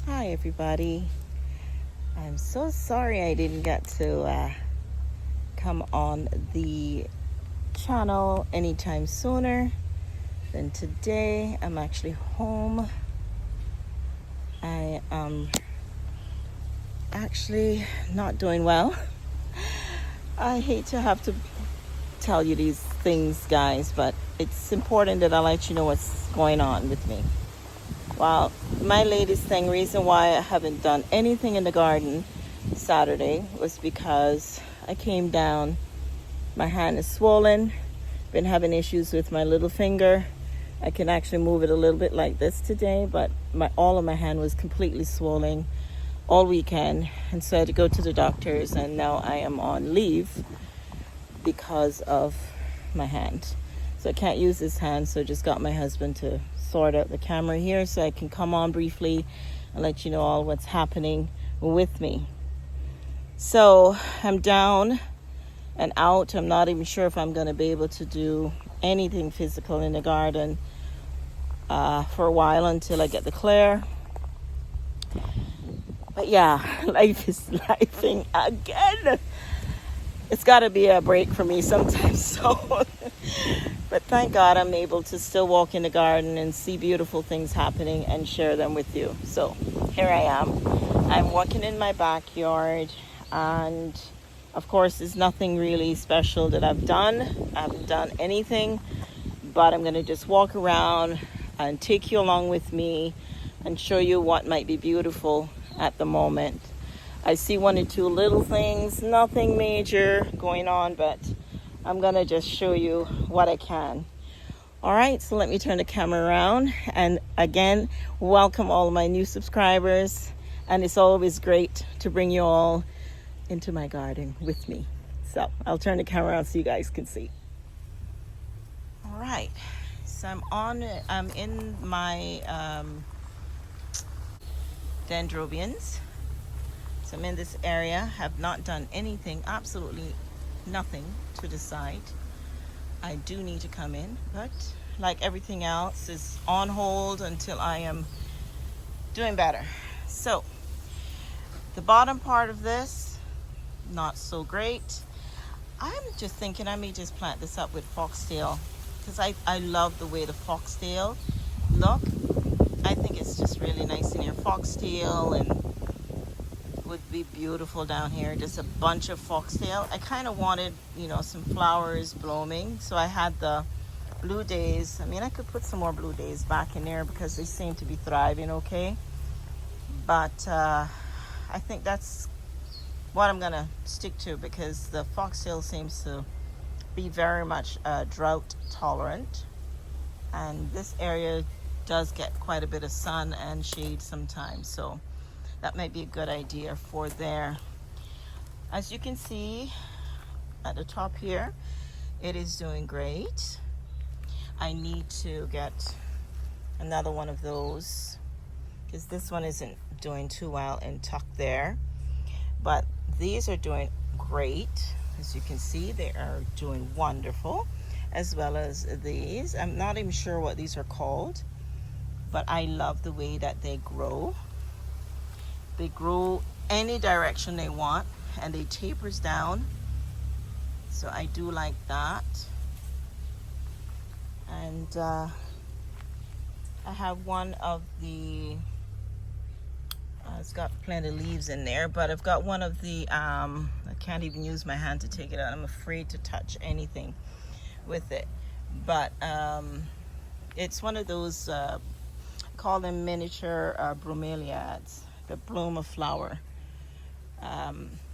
Hi everybody. I'm so sorry I didn't get to come on the channel anytime sooner than today. I'm actually home. I am actually not doing well. I hate to have to tell you these things, guys, but it's important that I let you know what's going on with me. Well, my latest thing, reason why I haven't done anything in the garden Saturday was because I came down. My hand is swollen. Been having issues with my little finger. I can actually move it a little bit like this today, but all of my hand was completely swollen all weekend, and so I had to go to the doctors, and now I am on leave because of my hand. So I can't use this hand, so I just got my husband to sort out the camera here so I can come on briefly and let you know all what's happening with me. So I'm down and out. I'm not even sure if I'm going to be able to do anything physical in the garden for a while until I get the clear. But yeah, life is lifing again. It's got to be a break for me sometimes. So, but thank God I'm able to still walk in the garden and see beautiful things happening and share them with you. So here I am. I'm walking in my backyard, and of course there's nothing really special that I've done. I haven't done anything, but I'm going to just walk around and take you along with me and show you what might be beautiful at the moment. I see one or two little things, nothing major going on, but I'm gonna just show you what I can. All right, so let me turn the camera around, and again, welcome all my new subscribers, and it's always great to bring you all into my garden with me. So I'll turn the camera around so you guys can see. All right, so I'm in my dendrobians. So I'm in this area, have not done anything, absolutely nothing to the side. I do need to come in, but like everything else is on hold until I am doing better. So the bottom part of this, not so great. I'm just thinking I may just plant this up with foxtail, because I love the way the foxtail look. I think it's just really nice in here. Foxtail and would be beautiful down here. Just a bunch of foxtail. I kind of wanted, some flowers blooming. So I had the blue days. I mean, I could put some more blue days back in there because they seem to be thriving okay. But I think that's what I'm gonna stick to, because the foxtail seems to be very much drought tolerant, and this area does get quite a bit of sun and shade sometimes, so that might be a good idea for there. As you can see at the top here, it is doing great. I need to get another one of those because this one isn't doing too well and tucked there, but these are doing great. As you can see, they are doing wonderful, as well as these. I'm not even sure what these are called, but I love the way that they grow. They grow any direction they want, and they tapers down, so I do like that. And I have one of the it's got plenty of leaves in there, but I've got one of the I can't even use my hand to take it out. I'm afraid to touch anything with it, but it's one of those call them miniature bromeliads that bloom a flower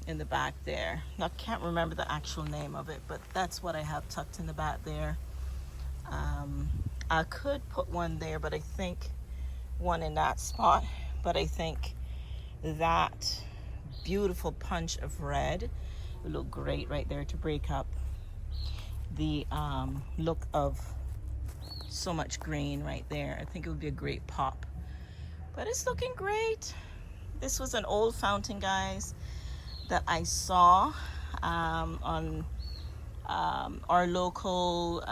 in the back there. I can't remember the actual name of it, but that's what I have tucked in the back there. I could put one there, but I think one in that spot, but I think that beautiful punch of red would look great right there to break up the look of so much green right there. I think it would be a great pop, but it's looking great. This was an old fountain, guys, that I saw on our local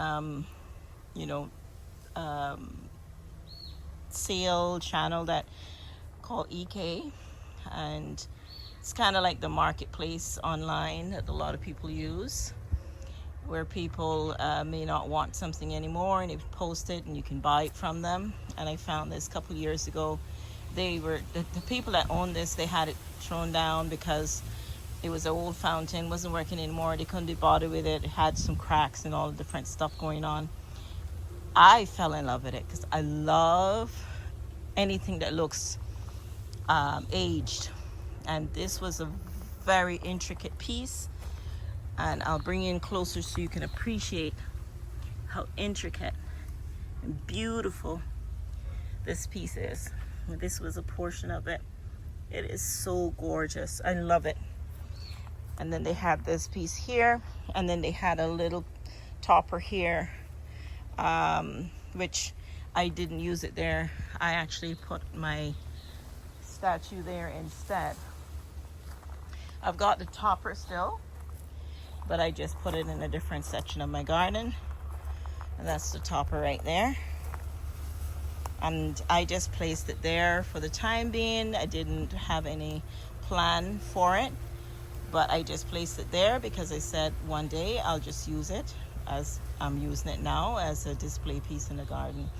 sale channel that called EK, and it's kind of like the marketplace online that a lot of people use, where people may not want something anymore and they post it and you can buy it from them. And I found this a couple years ago. The people that owned this, they had it thrown down because it was an old fountain, wasn't working anymore. They couldn't be bothered with it. It had some cracks and all the different stuff going on. I fell in love with it because I love anything that looks aged, and this was a very intricate piece, and I'll bring you in closer so you can appreciate how intricate and beautiful this piece is. This was a portion of it. It is so gorgeous. I love it. And then they had this piece here, and then they had a little topper here, which I didn't use it there. I actually put my statue there instead. I've got the topper still, but I just put it in a different section of my garden, and that's the topper right there. And I just placed it there for the time being. I didn't have any plan for it, but I just placed it there because I said one day I'll just use it, as I'm using it now, as a display piece in the garden.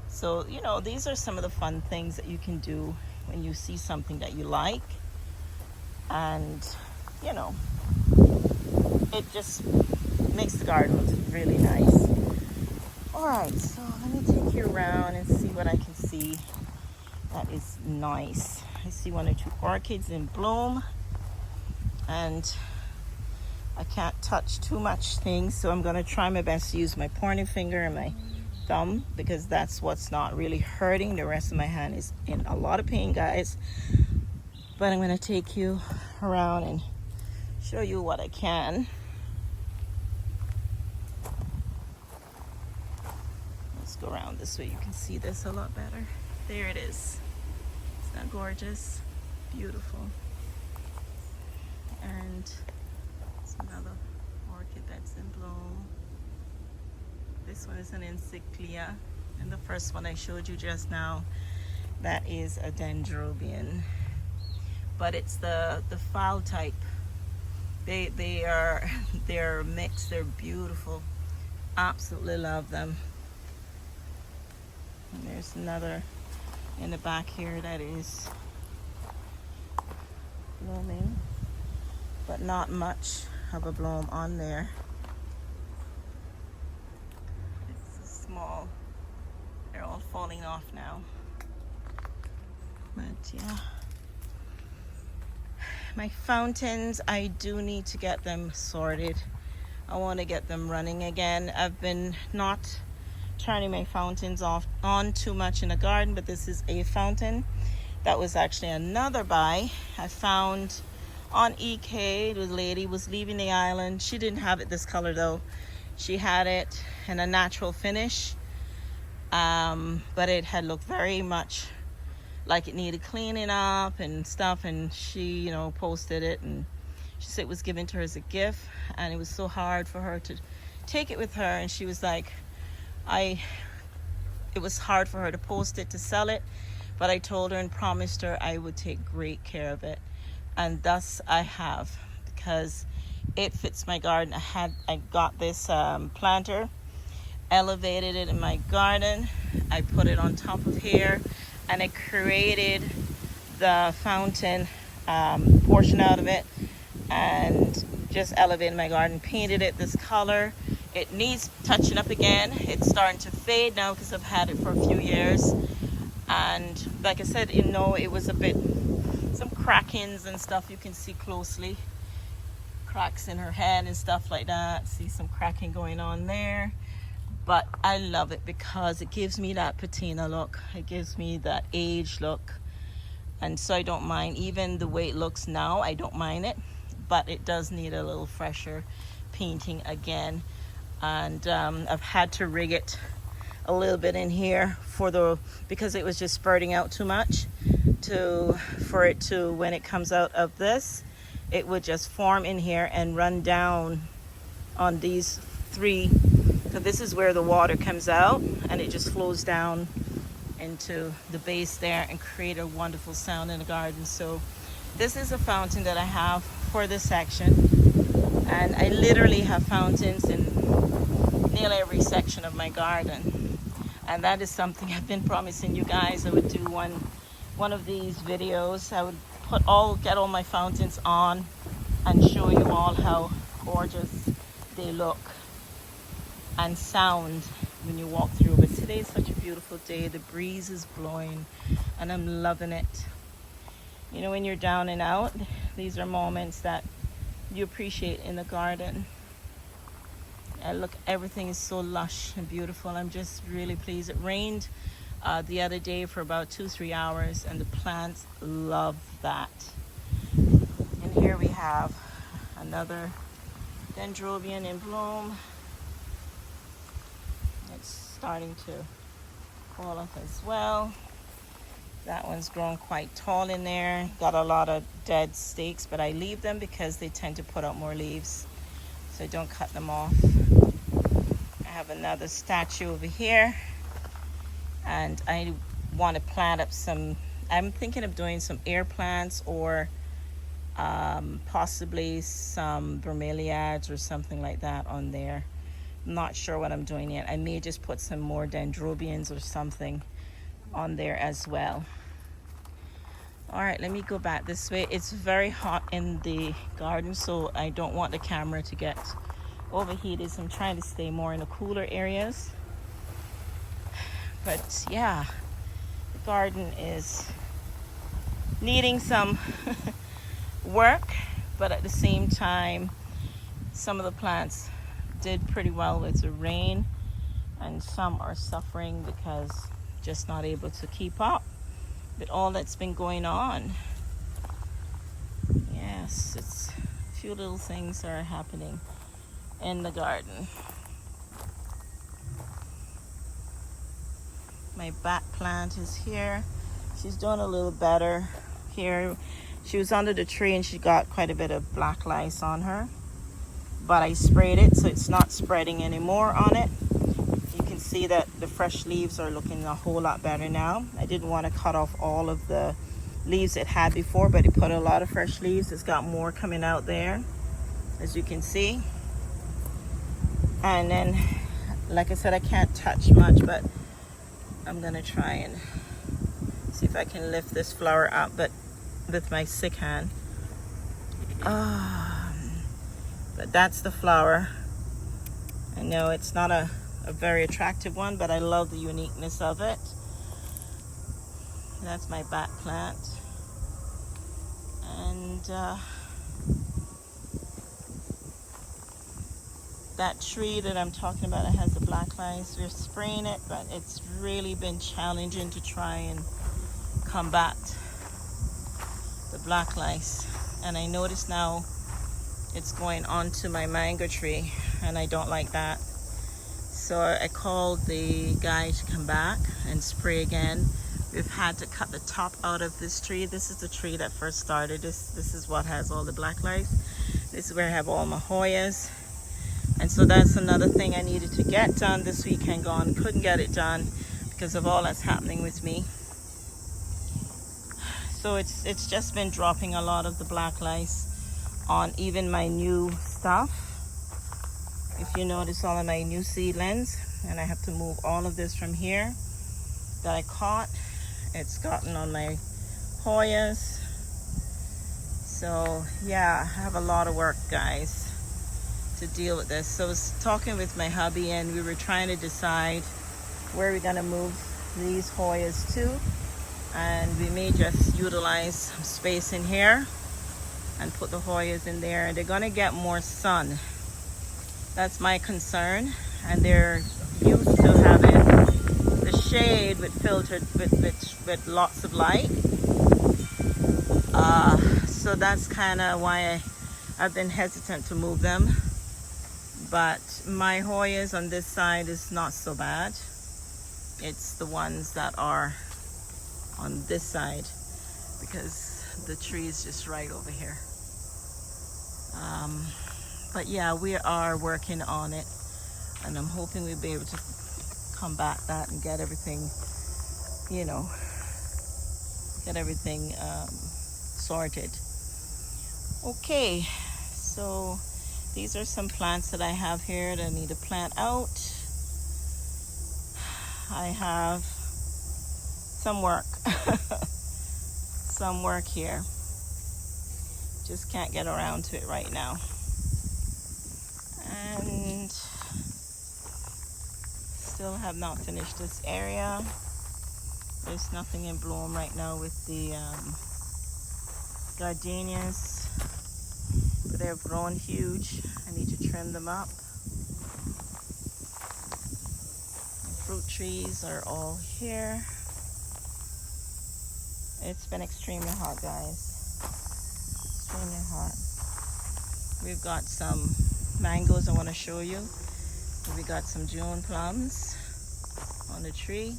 So, you know, these are some of the fun things that you can do when you see something that you like, and you know, it just makes the garden look really nice. All right, so let me take you around and see what I can see that is nice. I see one or two orchids in bloom, and I can't touch too much things, so I'm going to try my best to use my pointer finger and my thumb, because that's what's not really hurting. The rest of my hand is in a lot of pain, guys. But I'm going to take you around and show you what I can. Let's go around this way. You can see this a lot better. There it is. Isn't that gorgeous? Beautiful. And it's another orchid that's in bloom. This one is an encyclia, and the first one I showed you just now, that is a dendrobium, but it's the fall type. They're mixed. They're beautiful. Absolutely love them. And there's another in the back here that is blooming, but not much of a bloom on there. It's small. They're all falling off now. But yeah, my fountains, I do need to get them sorted. I want to get them running again. I've been not turning my fountains on too much in the garden, but this is a fountain that was actually another buy I found on EK. The lady was leaving the island. She didn't have it this color though. She had it in a natural finish, but it had looked very much like it needed cleaning up and stuff, and she, you know, posted it, and she said it was given to her as a gift, and it was so hard for her to take it with her, and she was like, it was hard for her to post it, to sell it, but I told her and promised her I would take great care of it, and thus I have, because it fits my garden. I got this planter, elevated it in my garden, I put it on top of here, and I created the fountain portion out of it, and just elevated my garden, painted it this color. It needs touching up again. It's starting to fade now because I've had it for a few years, and like I said, you know, it was a bit, some crackings and stuff you can see closely, cracks in her head and stuff like that. See some cracking going on there. But I love it because it gives me that patina look. It gives me that age look. And so I don't mind. Even the way it looks now, I don't mind it. But it does need a little fresher painting again. And I've had to rig it a little bit in here because it was just spurting out too much for it to, when it comes out of this, it would just form in here and run down on these three. So this is where the water comes out, and it just flows down into the base there and create a wonderful sound in the garden. So this is a fountain that I have for this section, and I literally have fountains in nearly every section of my garden. And that is something I've been promising you guys. I would do one of these videos. I would get all my fountains on and show you all how gorgeous they look and sound when you walk through. But today is such a beautiful day. The breeze is blowing and I'm loving it. You know, when you're down and out, these are moments that you appreciate in the garden. And look, everything is so lush and beautiful. I'm just really pleased. It rained the other day for about 2-3 hours, and the plants love that. And here we have another dendrobium in bloom. It's starting to fall off as well. That one's grown quite tall in there. Got a lot of dead stakes, but I leave them because they tend to put out more leaves, so I don't cut them off. I have another statue over here, and I want to plant up some, I'm thinking of doing some air plants or possibly some bromeliads or something like that on there. I'm not sure what I'm doing yet. I may just put some more dendrobiums or something on there as well. All right, let me go back this way. It's very hot in the garden, so I don't want the camera to get overheated, so I'm trying to stay more in the cooler areas. But yeah, the garden is needing some work, but at the same time, some of the plants did pretty well with the rain, and some are suffering because just not able to keep up with all that's been going on. Yes, it's a few little things are happening in the garden. My bat plant is here. She's doing a little better here. She was under the tree and she got quite a bit of black lice on her, but I sprayed it so it's not spreading anymore on it. You can see that the fresh leaves are looking a whole lot better now. I didn't want to cut off all of the leaves it had before, but it put a lot of fresh leaves. It's got more coming out there, as you can see. And then, like I said, I can't touch much, but I'm gonna try and see if I can lift this flower up, but with my sick hand. But that's the flower. I know it's not a very attractive one, but I love the uniqueness of it. That's my bat plant. And that tree that I'm talking about, it has the black lice. We're spraying it, but it's really been challenging to try and combat the black lice. And I notice now it's going onto my mango tree, and I don't like that. So I called the guy to come back and spray again. We've had to cut the top out of this tree. This is the tree that first started. This is what has all the black lice. This is where I have all my Hoyas. And so that's another thing I needed to get done this weekend gone. Couldn't get it done because of all that's happening with me. So it's just been dropping a lot of the black lice on even my new stuff. If you notice, all of my new seedlings, and I have to move all of this from here that I caught. It's gotten on my Hoyas. So yeah, I have a lot of work, guys, to deal with this. So I was talking with my hubby, and we were trying to decide where we're gonna move these Hoyas to, and we may just utilize some space in here and put the Hoyas in there, and they're gonna get more sun. That's my concern. And they're used to having the shade with filtered with lots of light. So that's kind of why I've been hesitant to move them. But my Hoyas on this side is not so bad. It's the ones that are on this side because the tree is just right over here. But yeah, we are working on it, and I'm hoping we'll be able to combat that and get everything you know, get everything sorted. Okay, so these are some plants that I have here that I need to plant out. I have some work, some work here. Just can't get around to it right now. And still have not finished this area. There's nothing in bloom right now with the gardenias, but they've grown huge. I need to trim them up. The fruit trees are all here. It's been extremely hot, guys. Extremely hot. We've got some mangoes I want to show you. We got some June plums on the tree.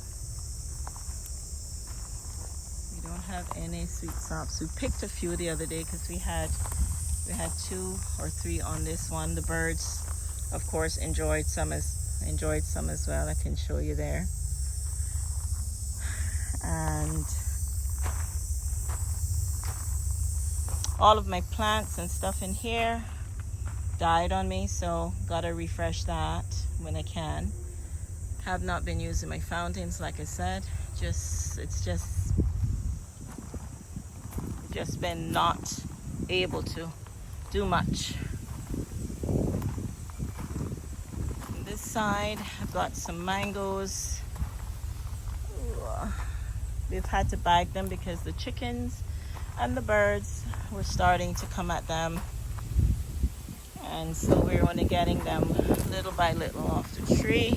We don't have any sweet sops. We picked a few the other day because we had 2 or 3 on this one. The birds, of course, enjoyed some as well. I can show you there. And all of my plants and stuff in here died on me, so gotta refresh that when I can. Have not been using my fountains, like I said. It's just been not able to do much. On this side, I've got some mangoes. We've had to bag them because the chickens and the birds were starting to come at them. And so we're only getting them little by little off the tree.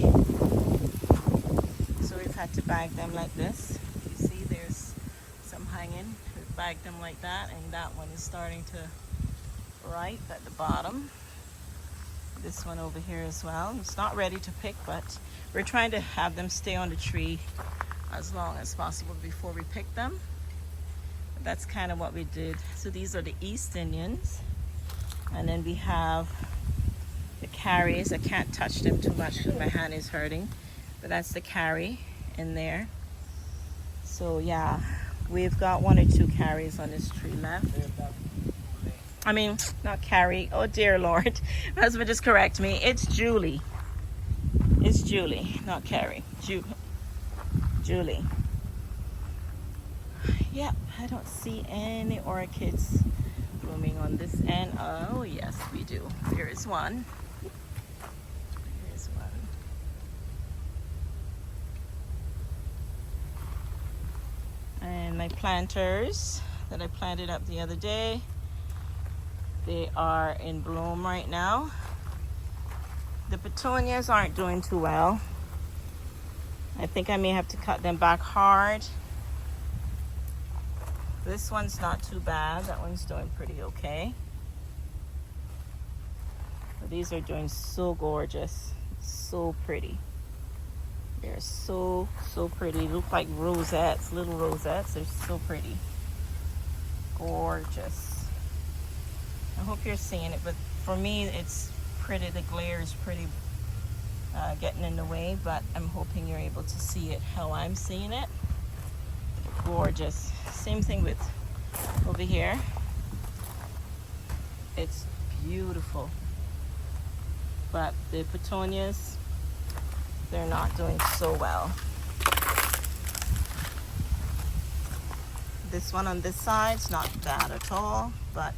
So we've had to bag them like this. You see there's some hanging. We've bagged them like that, and that one is starting to ripe at the bottom. This one over here as well. It's not ready to pick, but we're trying to have them stay on the tree as long as possible before we pick them. But that's kind of what we did. So these are the East Indians. And then we have the carries. I can't touch them too much because my hand is hurting. But that's the carry in there. So yeah, we've got 1 or 2 carries on this tree left. I mean, not carry. Oh dear Lord. My husband just correct me. It's Julie. It's Julie, not Carrie. Julie. Yep, I don't see any orchids blooming on this end. Oh yes, we do. There is one. There is one. And my planters that I planted up the other day, they are in bloom right now. The petunias aren't doing too well. I think I may have to cut them back hard. This one's not too bad. That one's doing pretty okay. But these are doing so gorgeous. So pretty. They're so pretty. They look like rosettes, little rosettes. They're so pretty. Gorgeous. I hope you're seeing it, but for me it's pretty. The glare is pretty getting in the way, but I'm hoping you're able to see it how I'm seeing it. Gorgeous. Same thing with over here. It's beautiful. But the petunias, they're not doing so well. This one on this side's not bad at all, but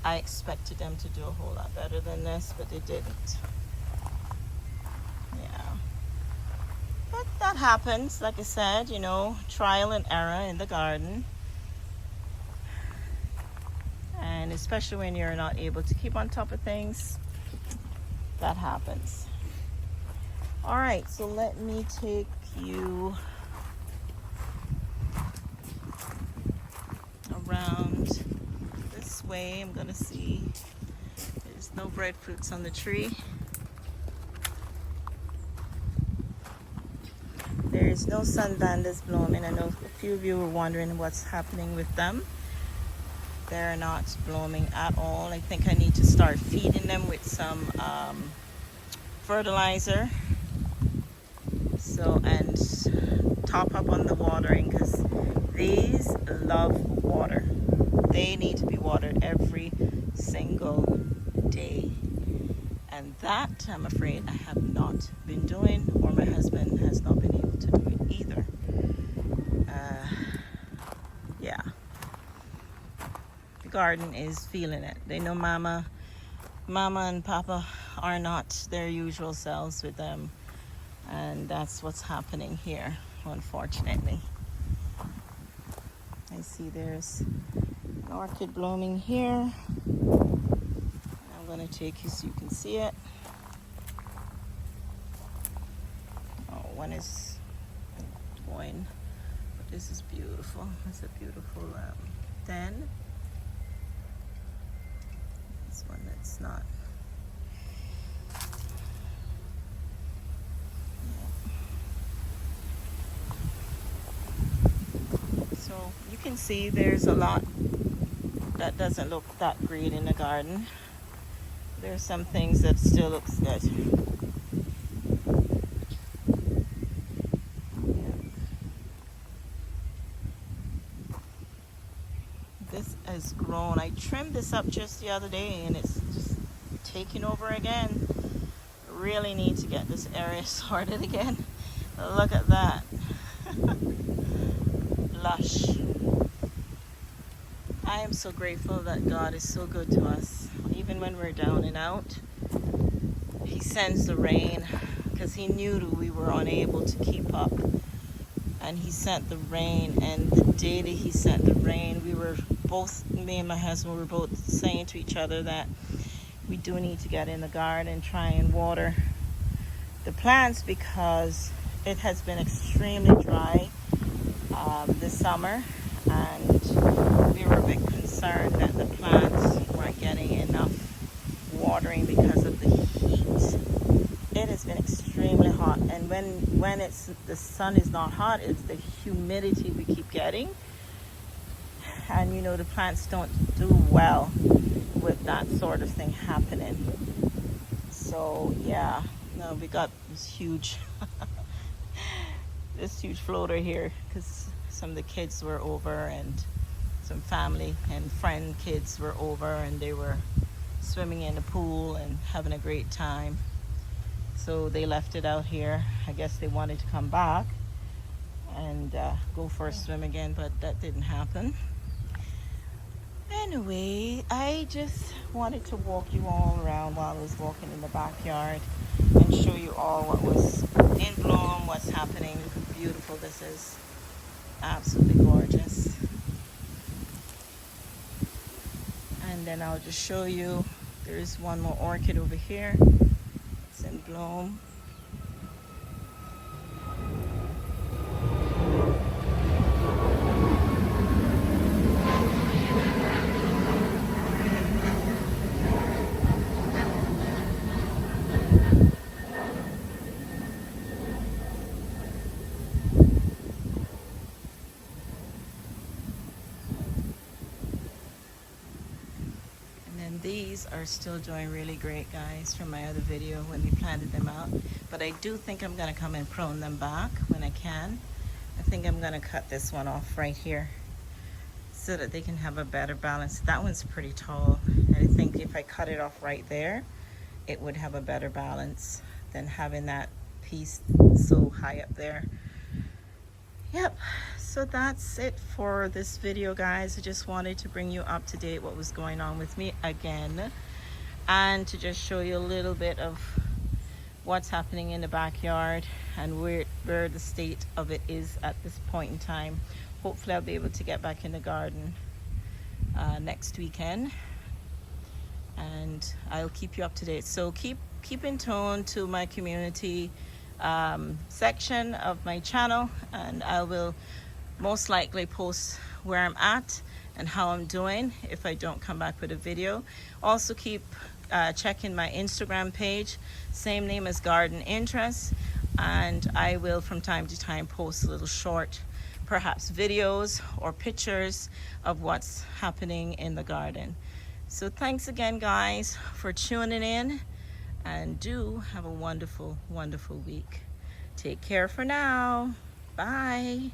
I expected them to do a whole lot better than this, but they didn't. Yeah. But that happens, like I said, you know, trial and error in the garden. And especially when you're not able to keep on top of things, that happens. All right, so let me take you around this way. I'm gonna see there's no breadfruits on the tree. There's no sundandas blooming. I know a few of you were wondering what's happening with them. They're not blooming at all. I think I need to start feeding them with some fertilizer. So, and top up on the watering, because these love water. They need to be watered every single day. And that, I'm afraid, I have not been doing, or my husband has not been able to do it either. Yeah. The garden is feeling it. They know Mama and Papa are not their usual selves with them. And that's what's happening here, unfortunately. I see there's an orchid blooming here. I'm going to take you so you can see it. Oh, one is going, but this is beautiful. It's a beautiful den. This one that's not. So you can see there's a lot that doesn't look that great in the garden. There's some things that still looks good. This has grown. I trimmed this up just the other day and it's just taking over again. Really need to get this area sorted again. Look at that. Lush. I am so grateful that God is so good to us. Even when we're down and out, He sends the rain because He knew that we were unable to keep up. And He sent the rain, and the day that He sent the rain, we were both, me and my husband, were both saying to each other that we do need to get in the garden and try and water the plants because it has been extremely dry this summer, and we were a bit concerned that the plants weren't getting enough watering because of the heat. It has been extremely hot, and when it's the sun is not hot, it's the humidity we keep getting, and you know the plants don't do well with that sort of thing happening. So yeah, no, we got this huge this huge floater here because some of the kids were over, and some family and friend kids were over, and they were swimming in the pool and having a great time. So they left it out here. I guess they wanted to come back and go for a swim again, but that didn't happen. Anyway, I just wanted to walk you all around while I was walking in the backyard and show you all what was in bloom, what's happening. Look how beautiful this is. Absolutely gorgeous. And then I'll just show you, there's one more orchid over here. It's in bloom. These are still doing really great, guys, from my other video when we planted them out. But I do think I'm going to come and prune them back when I can. I think I'm going to cut this one off right here so that they can have a better balance. That one's pretty tall, and I think if I cut it off right there, it would have a better balance than having that piece so high up there. Yep, so that's it for this video, guys. I just wanted to bring you up to date what was going on with me again, and to just show you a little bit of what's happening in the backyard and where the state of it is at this point in time. Hopefully I'll be able to get back in the garden next weekend, and I'll keep you up to date. So keep in tune to my community section of my channel, and I will most likely post where I'm at and how I'm doing if I don't come back with a video. Also keep checking my Instagram page, same name as Garden Interests, and I will from time to time post a little short, perhaps videos or pictures of what's happening in the garden. So thanks again, guys, for tuning in, and do have a wonderful, wonderful week. Take care for now. Bye.